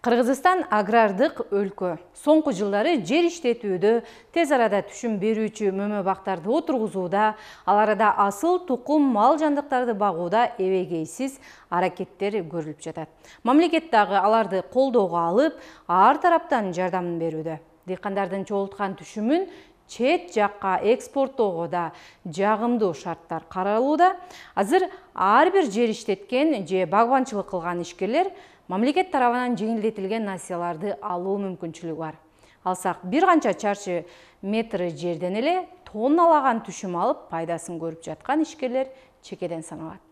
Кыргызстан агрардык өлкө. Соңку жылдары жер иштетүүдө, тез арада түшүм берүүчү мөмө бактарды отургузууда, аларда асыл тукум мал жандыктарды багууда эбегейсиз аракеттер көрүлүп жатат. Мамлекет дагы аларды колдоого алып, ар тараптан жардамын берүүдө. Дыйкандардын чогулткан түшүмүн чет жакка экспорттоого да жагымдуу шарттар каралууда. Азыр ар бир жер иштеткен же багбанчылык кылган ишкерлер мамлекет тарабынан жеңилдетилген насыяларды алуу мүмкүнчүлүгү бар. Алсак бир канча чарчы метр жерден эле тонналаган түшүм алып пайдасын көрүп жаткан ишкерлер чекеден саналат.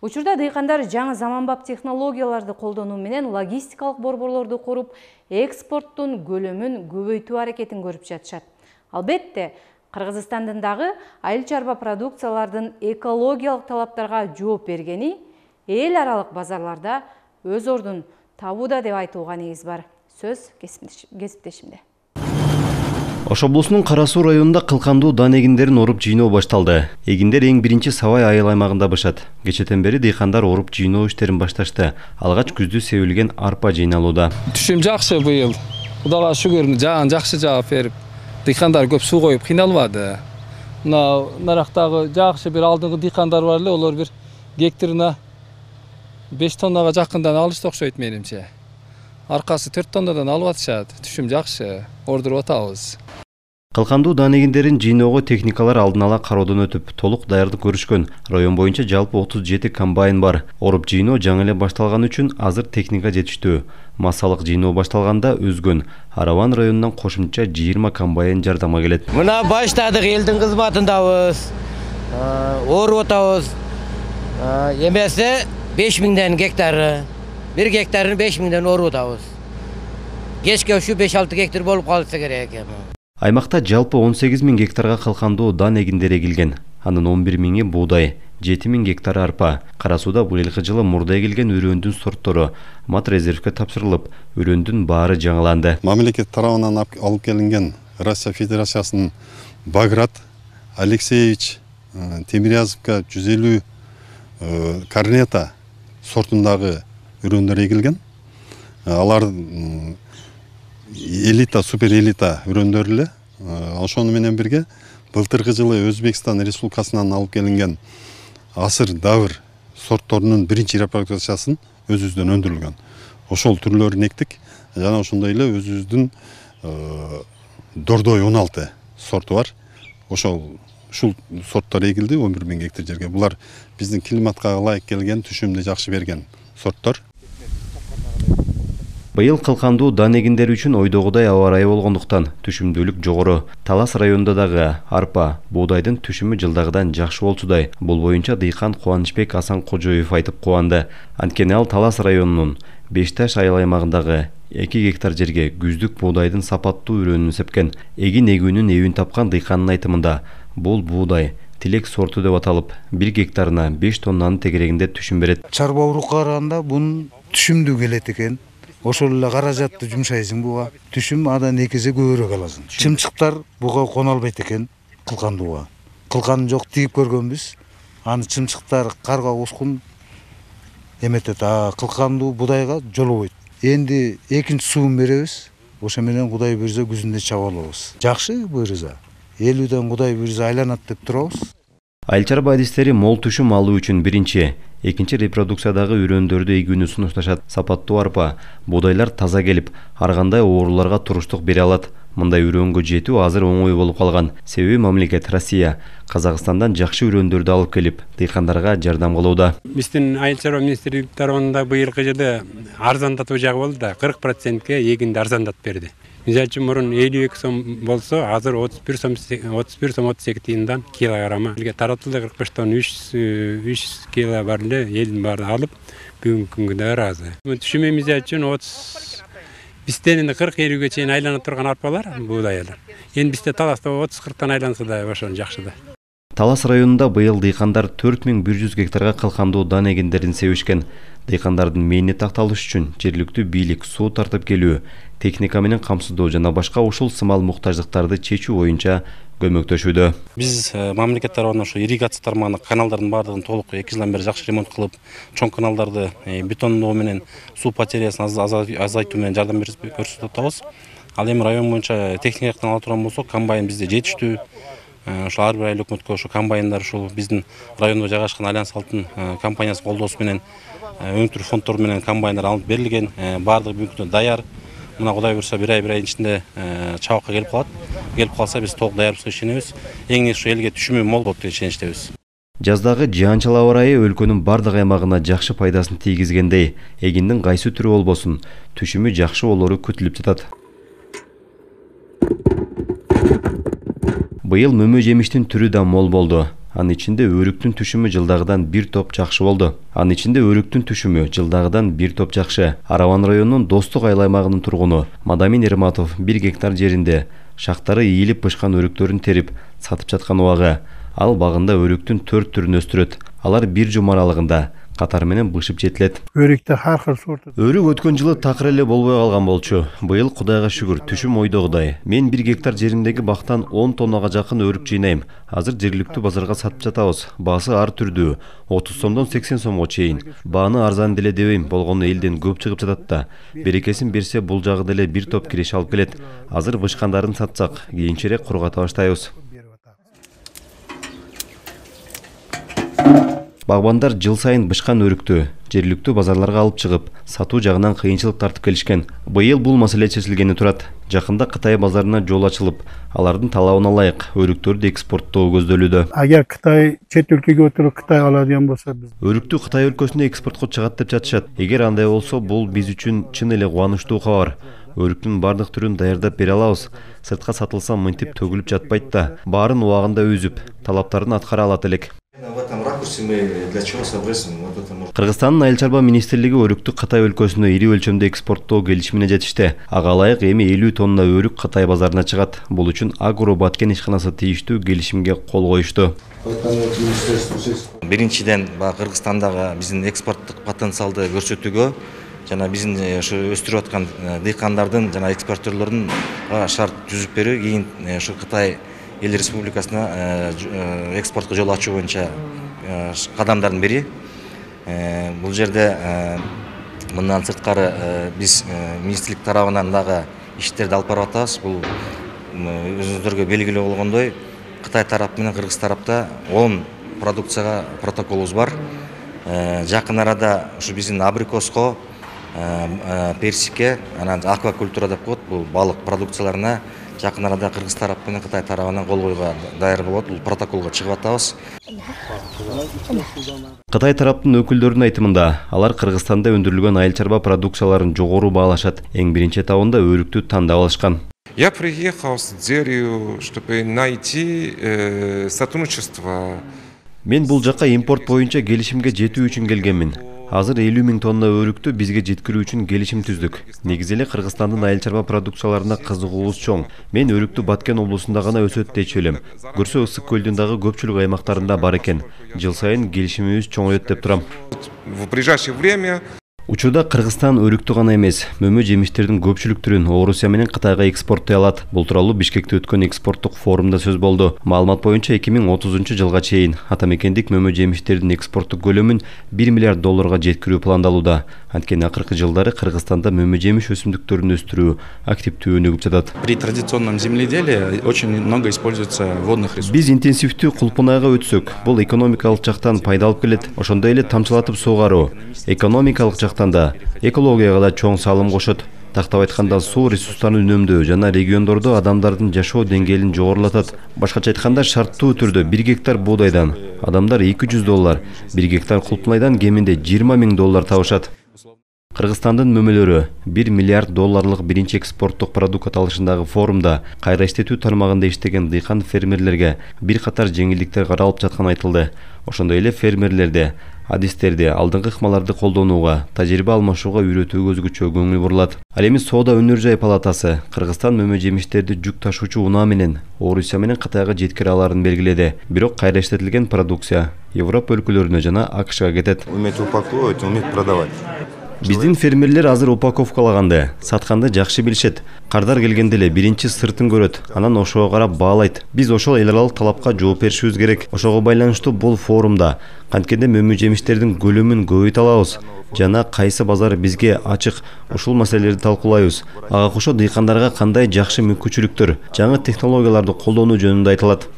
Учурда дыйкандар жаңы заманбап технологияларды колдонуу менен логистикалык борборлорду куруп, экспорттун көлөмүн көбөйтүү аракетин көрүп жатышат. Албетте, Кыргызстандын дагы айыл чарба продукциялардын экологиялык талаптарга жооп бергени эл аралык базарларда өз ордун табууда деп айтууга негиз бар. Сөз кесиптешимде. Ош облусунун Кара Суу районунда кылкандуу дан эгиндерин оруп жыйноо башталды. Эгиндер эң биринчи Сабай айыл аймагында башат. Кечетен бери дыйкандар оруп жыйноо иштерин башташты. Алгач күздү себилген арпа жыйналууда. Түшүм жакшы быйыл. Кудайга шүгүр, жаан жакшы жаап берип, дыйкандар көп суу коюп кыйналбады. Мына нарактагы жакшы бир алдыңкы дыйкандар бар эле, олар бир гектарына 5 тоннага жакындан алышты окшойт менимче. Аркасы 4 тоннадан алып атышат. Түшүм жакшы, ордуруп атабыз. Кылкандуу дан эгиндерин жыйноого техникалар алдын ала кароодон өтүп, толук даярдык көрүшкөн. Район боюнча жалпы 37 комбайн бар. Оруп жыйноо жаңы эле башталган үчүн азыр техника жетиштүү. Массалык жыйноо башталганда өзгөн. Араван районунан кошумча 20 комбайн жардамга келет. Мына баштадык, элдин кызматындабыз. Оруп атабыз. Эмесе 5000 гектары, 1 гектарын 5000 оруп атабыз. Кечке ушу 5-6 гектар болуп калса керек экен. Аймакта жалпы 18.000 гектарга кылкандуу дан эгиндери эгилген. Анын 11.000 буудай, 7.000 гектар арпа. Кара Сууда бул жылкы жылы мурда эгилген үрөндүн сорттору мат резервке тапшырылып, үрөндүн баары жаңыланды. Мамлекет тарабынан алып келинген Россия Федерациясынын Баграт, Алексеевич, Темирязовка 150, Корнета сортундагы үрөндөр эгилген. Алар элита, супер элита үрөндөр эле. Ошону менен бирге былтыркы жылы Өзбекстан Республикасынан алып келинген асыр давыр сортторунун биринчи репродукциясын өзүбүздөн өндүрүлгөн. Ошол түрлөрүн эктик. Жана ошондой эле өзүбүздүн Дордой 16 сорту бар. Ушул сорттор эгилди 11.000 гектар жерге. Булар биздин климатка ылайык келген, түшүмдү жакшы берген сорттор. Быйыл кылкандуу дан эгиндери үчүн ойдогудай аба ырайы болгондуктан түшүмдүүлүк жогору. Талас районунда дагы арпа, буудайдын түшүмү жылдагыдан жакшы болчудай. Бул боюнча дыйкан Кубанычбек Асан Кожоев айтып кубанды. Анткени ал Талас районунун Бешташ айыл аймагындагы 2 гектар жерге күздүк буудайдын сапаттуу үрөнүн сепкен. Эгин эгүүнүн эбин тапкан дыйкандын айтымында бул буудай Тилек сорту деп аталып, 1 гектарына 5 тоннанын тегерегинде түшүм берет. Чарбаурукка караганда бун түшүмдүү келет экен. Ошол эле каражатты жумшайсың буга. Түшүм адан 2 эсе көбүрөөк аласың. Чымчыктар буга кона албайт экен кылкандууга. Кылкан жок тийип көргөнбүз. Аны чымчыктар карга ускун эметет. Кылкандуу будайга жолобойт. Энди экинчи суун беребиз. Ошо менен Кудай буйрса күзүндө чаба алабыз. Жакшы буйрса. Элүүдөн Кудай буйрса айланат деп турабыз. Айыл чарба адистери мол түшүм алуу үчүн биринчи, экинчи репродукциядагы үрөндөрдү эгүүнү сунушташат. Сапаттуу арпа, буудайлар таза келип, ар кандай ооруларга туруштук бере алат. Мындай үрөнгө жетүү азыр оңой болуп калган. Себеби мамлекет Россия Казакстандан жакшы үрөндөрдү алып келип, дыйкандарга жардам кылууда. Биздин айыл чарба министрлиги тарабында быйылкы жылы арзандатуу жагы болду да, 40%ке эгинди арзандатып берди. Мисалы үчүн мурун 52 сом болсо, азыр 31 сом 32 тыйындан килограмма. Элге таратылды 45 тонн 3 кило бар эле, элдин баары алып, бүгүнкү күнгө да ыраазы. Түшүмү мисалы үчүн 30 бизден 40-50ге чейин айланып турган арпалар, буудайлар. Эми бизде Таласта 30-40тан айланса да ошол жакшы да. Талас районунда быйыл дыйкандар 4100 гектарга кылкандуу дан эгиндерин себишкен. Дыйкандардын мээнини такталыш үчүн жергиликтүү бийлик суу тартып келүү, техника менен камсыздоо жана башка ушул сымал муктаждыктарды чечүү боюнча көмөктөшүүдө. Биз мамлекет тарабынан ошо ирригация тармагына каналдардын баардыгын толук 2 жылдан бери жакшы ремонт кылып, чоң каналдарды бетондоо менен суу потерясын азайтуу менен жардам көрсөтүп атабыз. Ал эми район боюнча техникадан ала турган болсок, комбайн бизде жетиштүү. Ошо ар бир айыл өкмөткө ошо комбайндар ушул биздин райондо жайгашкан Альянс Алтын компаниясы колдоосу менен өнүктүрүү фонддору менен комбайндар алынып берилген, баардык мүмкүндөй даяр. Мына Кудай буйрса бир айдын ичинде чабакка келип калат. Келип калса биз толук даярбызга ишенебиз. Эң негизи ушу элге түшүмү мол болот деп ишеничтебиз. Жаздагы жаанчыл аба ырайы өлкөнүн бардык аймагына жакшы пайдасын тийгизгендей, эгиндин кайсы түрү болбосун, түшүмү жакшы болору күтүлүп жатат. Быйыл мөмө жемиштин түрү да мол болду. Анын ичинде өрүктүн түшүмү жылдагыдан бир топ жакшы болду. Араван районунун Достук айыл аймагынын тургуну Мадамин Эрматов 1 гектар жеринде шактары ийилип бышкан өрүктөрүн терип сатып жаткан убагы. Ал багында өрүктүн 4 түрүн өстүрөт. Алар 1 жума аралыгында катар менен бышып жетилет. Өрүктө ар кыр сорт. Өрүк өткөн жылы такыр эле болбой калган болчу. Быйыл Кудайга шүгүр түшүм ойдогудай. Мен 1 гектар жеримдеги бактан 10 тоннага жакын өрүк жыйнайм. Азыр жергиликтүү базарга сатып жатабыз. Баасы ар түрдүү. 30 сомдон 80 сомго чейин. Бааны арзан деле дебейм, болгону элден көп чыгып жатат да. Берекесин берсе бул жагы деле бир топ киреш алып келет. Азыр бышкандарын сатсак, кийинчерээк кургата баштайбыз. Багбандар жыл сайын бышкан өрүктү жергиликтүү базарларга алып чыгып, сатуу жагынан кыйынчылык тартып келишкен. Быйыл бул маселе чечилгени турат. Жакында Кытай базарына жол ачылып, алардын талабына ылайык өрүктөрдү экспорттоо көздөлүүдө. Агер Кытай чет өлкөгө өтүрүп Кытай алadigan болсо биз өрүктү Кытай өлкөсүнө экспортко чыгат деп жатышат. Эгер андай болсо, бул биз үчүн чын эле кубанычтуу кабар. Өрүктүн бардык түрүн даярдап бере алабыз. Сыртка сатылса мынтип төгүлүп жатпайт да, баарын убагында үзүп, талаптарын аткара алат элек. Кыргызстандын Айыл чарба министрлиги өрүктү Кытай өлкөсүнө ири өлчөмдө экспорттоо келишимине жетишти. Ага ылайык эми 50 тонна өрүк Кытай базарына чыгат. Бул үчүн Агро Баткен ишканасы тийиштүү келишимге кол коюшту. Биринчиден, Кыргызстандагы биздин экспорттук потенциалды көрсөтүүгө жана биздин ушу өстүрүп аткан дыйкандардын жана экспортерлордун шарт түзүп берүү, кийин ушу Кытай эл республикасына экспортко жол ачуу боюнча кадамдардын бири. Бул жерде мындан сырткары биз министрлик тарабынан дагы иштерди алып барып атабыз. Бул өзүңүздөргө белгилүү болгондой, Кытай тарап менен Кыргыз тарапта 10 продукцияга протоколубуз бар. Жакын арада ушу биздин абрикоско, персикке, анан аквакультура деп коет, бул балык продукцияларына жакын арада Кыргыз тарап менен Кытай тарабынан кол коюуга даяр болот. Бул протоколго чыгып атабыз. Кытай тараптын өкүлдөрүнүн айтымында, алар Кыргызстанда өндүрүлгөн айыл чарба продукцияларын жогору баалашат. Эң биринчи этабында өрүктү тандап алышкан. Я приехал с целью, чтобы найти сотрудничество. Мен бул жакка импорт боюнча келишимге жетүү үчүн келгенмин. Азыр 50 000 тонна өрүктү бизге жеткирүү үчүн келишим түздүк. Негизи эле Кыргызстандын айыл чарба продукцияларына кызыгуубуз чоң. Мен өрүктү Баткен облусунда гана өсөт дечү элем. Көрсө Ысык көлдүн дагы көпчүлүк аймактарында бар экен. Жыл сайын келишимибиз чоңойот деп турам. В ближайшее время Учурда Кыргызстан өрүктү гана эмес, мөмө жемиштердин көпчүлүк түрүн Орусия менен Кытайга экспорттой алат. Бул тууралуу Бишкекте өткөн экспорттук форумда сөз болду. Маалымат боюнча 2030 жылга чейин атамекендик мөмө жемиштердин экспорттук көлөмүн $1 миллиард жеткирүү пландалууда. Анткени акыркы жылдары Кыргызстанда мөмө жемиш өсүмдүктөрүн өстүрүү активдүү өнүгүп жатат. При традиционном земледелии очень много используется водных ресурсов. Биз интенсивдүү кулпунайга өтсөк, бул экономикалык жактан пайда алып келет. Ошондой эле тамчылатып сугаруу, экономикалык жактан да, экологияга да чоң салым кошот. Тактап айтканда, суу ресурстарын үнөмдөө жана региондордо адамдардын жашоо деңгээлин жогорулатат. Башкача айтканда, шарттуу түрдө 1 гектар буудайдан адамдар $200, 1 гектар кулпунайдан кеминде $20 000 табышат. Кыргызстандын мөмөлөрү $1 миллиард биринчи экспорттук продукт аталышындагы форумда кайра иштетүү тармагында иштеген дыйкан фермерлерге бир катар жеңилдиктер каралып жатканы айтылды. Ошондой эле фермерлерди, адистерди, алдыңкы ыкмаларды колдонууга, тажрыйба алмашууга үйрөтүүгө өзгөчө көңүл бурулат. Ал эми Соода өнөр жай палатасы Кыргызстан мөмө жемиштерди жүк ташуучу унаа менен Орусия менен Кытайга жеткире аларын белгиледи. Бирок кайра иштетилген продукция Европа өлкөлөрүнө жана АКШга кетет. Уметь упаковывать, уметь продавать. Биздин фермерлер азыр упаковкалаганды, сатканды жакшы билишет. Кардар келгенде эле биринчи сыртын көрөт, анан ошого карап баалайт. Биз ошол эл аралык талапка жооп беришибиз керек. Ошого байланыштуу бул форумда канткенде мөмө жемиштердин көлөмүн көбөйтө алабыз. Жана кайсы базар бизге ачык, ушул маселелерди талкуулайбыз. Ага кошо дыйкандарга кандай жакшы мүмкүнчүлүктөр, жаңы технологияларды колдонуу жөнүндө айтылат.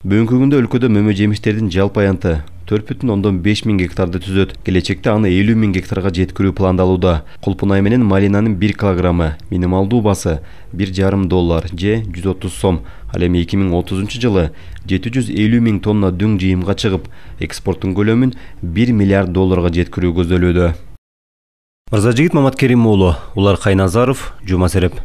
Бүгүнкү күндө өлкөдө мөмө жемиштердин жалпы аянты 4,5 миң гектарды түзөт. Келечекте аны 50 миң гектарга жеткирүү пландалууда. Кулпунай менен малинанын 1 килограммы минималдуу басы $1,5 же 130 сом. Ал эми 2030 жылы 750 миң тонна дүң жыйымга чыгып, экспорттун көлөмүн $1 миллиард жеткирүү көздөлүүдө. Мырзажигит Маматкерим уулу, Улар Кайназаров, Жума Сереп.